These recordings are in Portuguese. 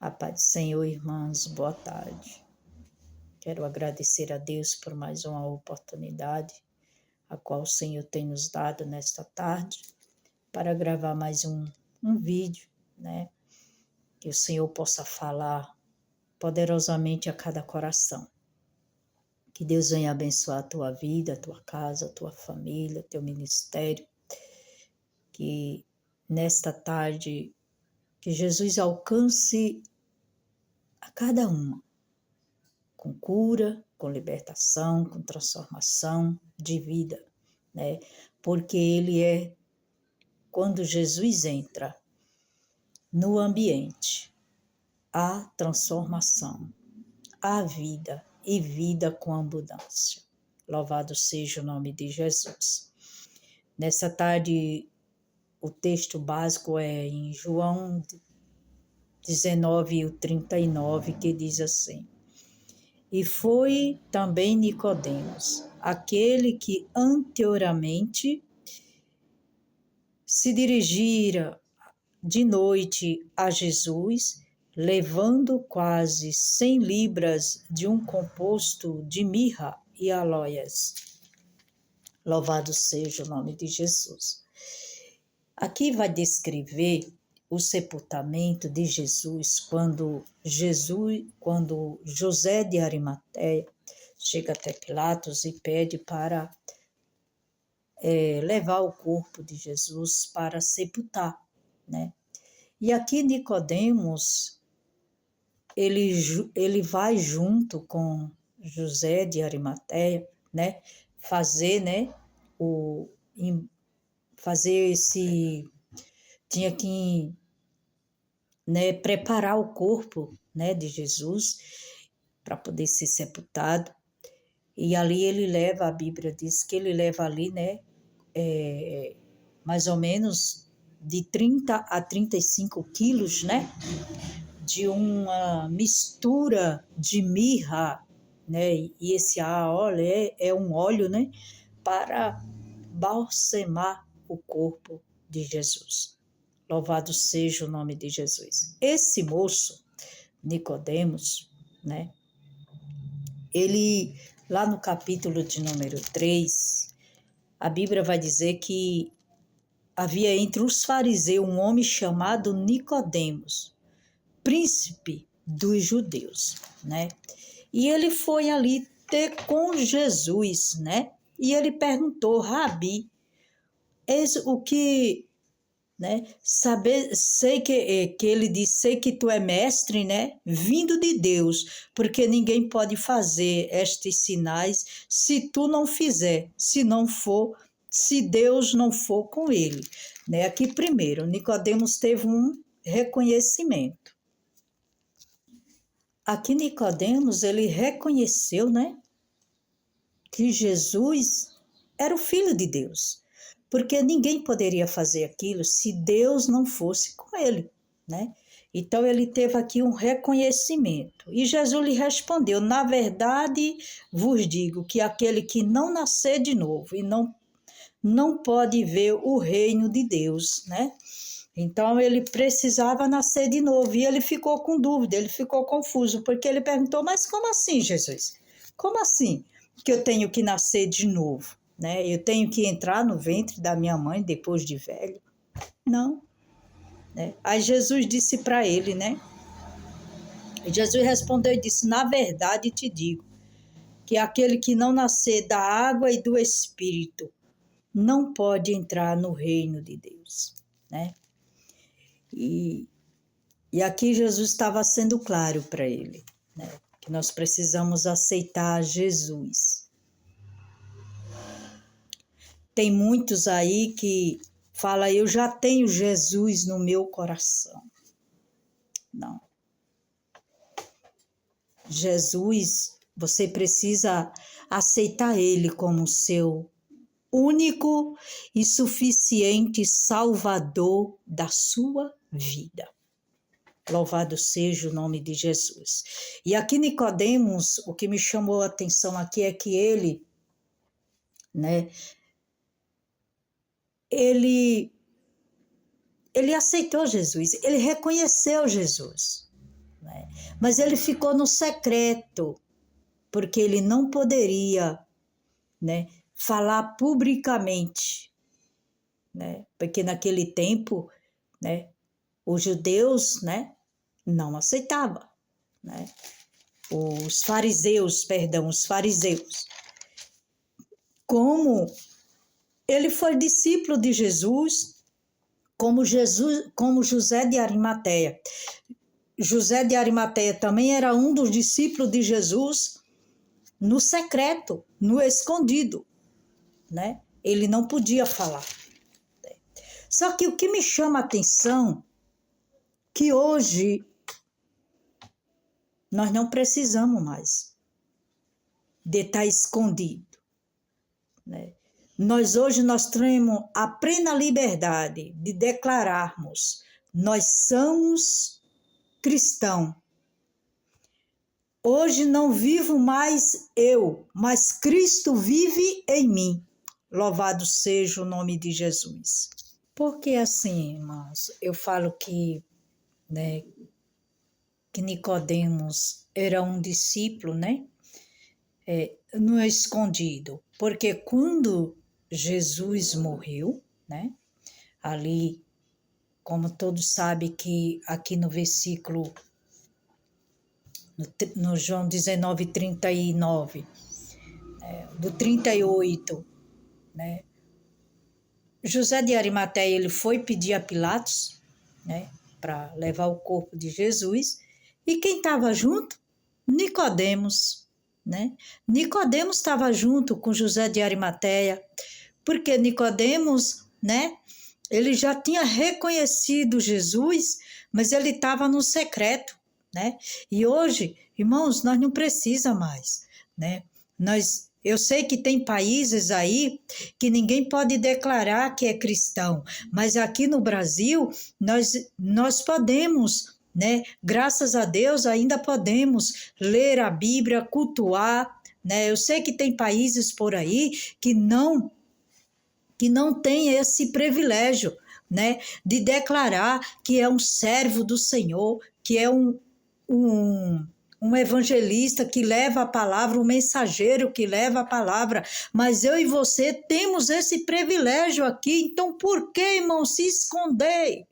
A paz do Senhor, irmãos, boa tarde. Quero agradecer a Deus por mais uma oportunidade, a qual o Senhor tem nos dado nesta tarde, para gravar mais um vídeo, né? Que o Senhor possa falar poderosamente a cada coração. Que Deus venha abençoar a tua vida, a tua casa, a tua família, teu ministério. Que nesta tarde, que Jesus alcance a cada uma, com cura, com libertação, com transformação de vida, né? Porque quando Jesus entra no ambiente, há transformação, há vida e vida com abundância. Louvado seja o nome de Jesus. Nessa tarde, o texto básico é em João 19:39, que diz assim: E foi também Nicodemos, aquele que anteriormente se dirigira de noite a Jesus, levando quase 100 libras de um composto de mirra e aloés. Louvado seja o nome de Jesus. Aqui vai descrever o sepultamento de Jesus, quando José de Arimateia chega até Pilatos e pede para levar o corpo de Jesus para sepultar, né? E aqui Nicodemos, ele vai junto com José de Arimateia, né? Tinha que, né, preparar o corpo, né, de Jesus para poder ser sepultado. E ali ele leva, a Bíblia diz que ele leva ali, né, mais ou menos de 30 a 35 quilos, né, de uma mistura de mirra, né, e esse óleo é um óleo, né, para balsamar o corpo de Jesus. Louvado seja o nome de Jesus. Esse moço, Nicodemos, né, ele, lá no capítulo de número 3, a Bíblia vai dizer que havia entre os fariseus um homem chamado Nicodemos, príncipe dos judeus, né? E ele foi ali ter com Jesus, né? E ele perguntou: Rabi, eis o que, né? Sei que ele disse: sei que tu é mestre, né? Vindo de Deus, porque ninguém pode fazer estes sinais se tu não fizer, se Deus não for com ele, né? Aqui primeiro, Nicodemos teve um reconhecimento. Aqui Nicodemos, ele reconheceu, né, que Jesus era o Filho de Deus, porque ninguém poderia fazer aquilo se Deus não fosse com ele, né? Então ele teve aqui um reconhecimento. E Jesus lhe respondeu: na verdade vos digo que aquele que não nascer de novo e não pode ver o reino de Deus, né? Então ele precisava nascer de novo e ele ficou com dúvida, ele ficou confuso, porque ele perguntou: mas como assim, Jesus? Como assim que eu tenho que nascer de novo, né? Eu tenho que entrar no ventre da minha mãe depois de velho? Não, né? Aí Jesus disse para ele, né? Jesus respondeu e disse: na verdade te digo que aquele que não nascer da água e do Espírito não pode entrar no reino de Deus, né? E aqui Jesus estava sendo claro para ele, né? Que nós precisamos aceitar Jesus. Tem muitos aí que falam: eu já tenho Jesus no meu coração. Não. Jesus, você precisa aceitar ele como seu único e suficiente Salvador da sua vida. Louvado seja o nome de Jesus. E aqui Nicodemos, o que me chamou a atenção aqui é que ele, né, ele aceitou Jesus, ele reconheceu Jesus, né? Mas ele ficou no secreto, porque ele não poderia, né, falar publicamente, né? Porque naquele tempo, né, os judeus, né, não aceitavam, né? Os fariseus. Como ele foi discípulo de Jesus, como José de Arimateia. José de Arimateia também era um dos discípulos de Jesus no secreto, no escondido, né? Ele não podia falar. Só que o que me chama a atenção, que hoje nós não precisamos mais de estar escondido, né? Hoje nós temos a plena liberdade de declararmos: nós somos cristãos. Hoje não vivo mais eu, mas Cristo vive em mim. Louvado seja o nome de Jesus. Porque assim, irmãos, eu falo que, né, que Nicodemos era um discípulo, né, no escondido. Porque quando Jesus morreu, né, ali, como todos sabem que aqui no versículo, no João 19, 39, do 38, né, José de Arimateia, ele foi pedir a Pilatos, né, para levar o corpo de Jesus, e quem estava junto? Nicodemos, né? Nicodemos estava junto com José de Arimateia, porque Nicodemos, né, ele já tinha reconhecido Jesus, mas ele estava no secreto, né? E hoje, irmãos, nós não precisamos mais, né? Eu sei que tem países aí que ninguém pode declarar que é cristão, mas aqui no Brasil nós podemos, né? Graças a Deus ainda podemos ler a Bíblia, cultuar, né? Eu sei que tem países por aí que não tem esse privilégio, né? De declarar que é um servo do Senhor, que é um evangelista que leva a palavra, um mensageiro que leva a palavra, mas eu e você temos esse privilégio aqui, então por que, irmão, se esconder?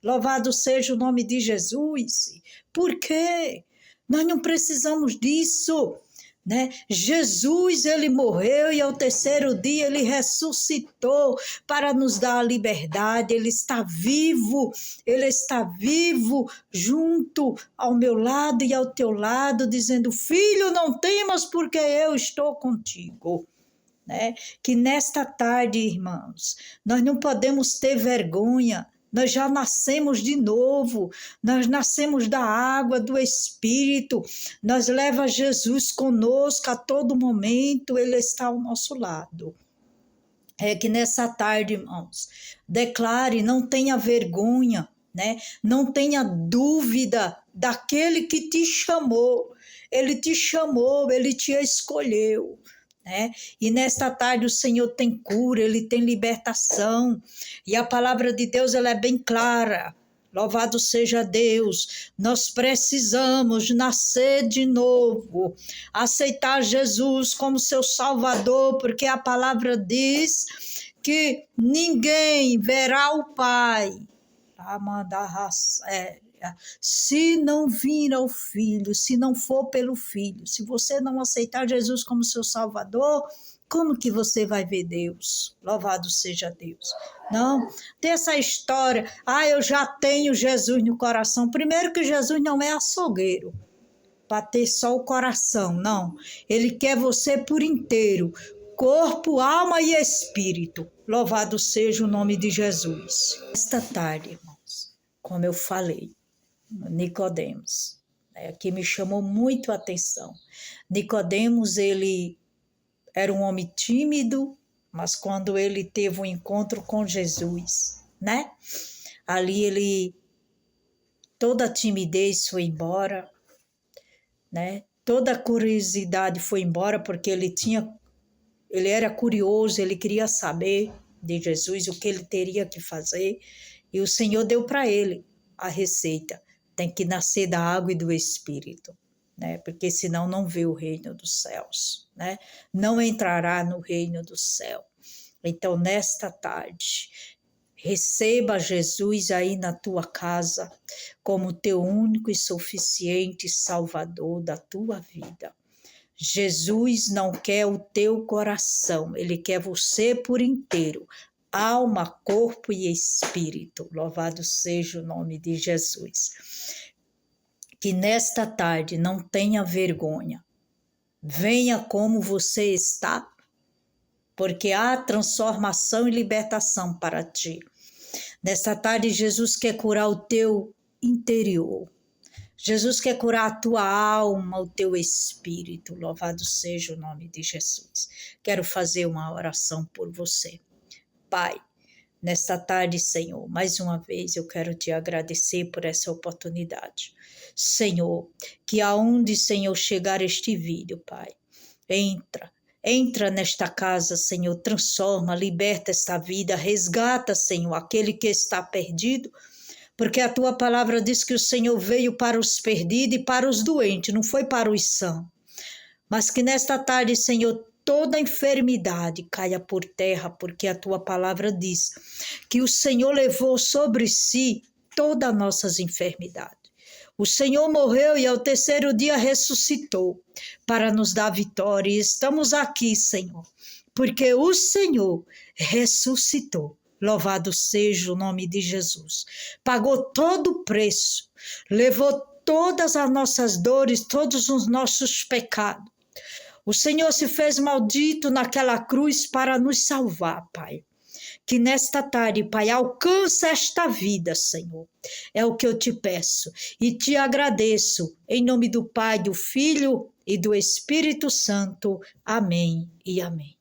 Louvado seja o nome de Jesus. Por quê? Nós não precisamos disso, né? Jesus, ele morreu e ao terceiro dia ele ressuscitou para nos dar a liberdade. Ele está vivo junto ao meu lado e ao teu lado, dizendo: filho, não temas, porque eu estou contigo. Né? Que nesta tarde, irmãos, nós não podemos ter vergonha. Nós já nascemos de novo, nós nascemos da água, do Espírito, nós levamos Jesus conosco a todo momento, Ele está ao nosso lado. É que nessa tarde, irmãos, declare, não tenha vergonha, né? Não tenha dúvida daquele que te chamou. Ele te chamou, Ele te escolheu. Né? E nesta tarde o Senhor tem cura, Ele tem libertação, e a palavra de Deus ela é bem clara. Louvado seja Deus, nós precisamos nascer de novo, aceitar Jesus como seu Salvador, porque a palavra diz que ninguém verá o Pai, se não vir ao Filho, se não for pelo Filho. Se você não aceitar Jesus como seu Salvador, como que você vai ver Deus? Louvado seja Deus. Não, tem essa história, eu já tenho Jesus no coração. Primeiro que Jesus não é açougueiro, para ter só o coração, não. Ele quer você por inteiro, corpo, alma e espírito. Louvado seja o nome de Jesus. Esta tarde, irmãos, como eu falei, Nicodemos, que me chamou muito a atenção. Nicodemos, ele era um homem tímido, mas quando ele teve um encontro com Jesus, né? Ali toda a timidez foi embora, né? Toda a curiosidade foi embora, porque ele era curioso, ele queria saber de Jesus o que ele teria que fazer, e o Senhor deu para ele a receita. tem que nascer da água e do Espírito, né? Porque senão não vê o reino dos céus, né? Não entrará no reino do céu. Então, nesta tarde, receba Jesus aí na tua casa como teu único e suficiente Salvador da tua vida. Jesus não quer o teu coração, ele quer você por inteiro, alma, corpo e espírito. Louvado seja o nome de Jesus. Que nesta tarde não tenha vergonha, venha como você está, porque há transformação e libertação para ti. Nesta tarde, Jesus quer curar o teu interior. Jesus quer curar a tua alma, o teu espírito. Louvado seja o nome de Jesus. Quero fazer uma oração por você. Pai, nesta tarde, Senhor, mais uma vez eu quero te agradecer por essa oportunidade. Senhor, que aonde, Senhor, chegar este vídeo, Pai, entra nesta casa, Senhor, transforma, liberta esta vida, resgata, Senhor, aquele que está perdido, porque a tua palavra diz que o Senhor veio para os perdidos e para os doentes, não foi para os sãos. Mas que nesta tarde, Senhor, toda enfermidade caia por terra, porque a tua palavra diz que o Senhor levou sobre si todas as nossas enfermidades. O Senhor morreu e ao terceiro dia ressuscitou para nos dar vitória. E estamos aqui, Senhor, porque o Senhor ressuscitou. Louvado seja o nome de Jesus. Pagou todo o preço, levou todas as nossas dores, todos os nossos pecados. O Senhor se fez maldito naquela cruz para nos salvar, Pai. Que nesta tarde, Pai, alcança esta vida, Senhor. É o que eu te peço e te agradeço. Em nome do Pai, do Filho e do Espírito Santo. Amém e amém.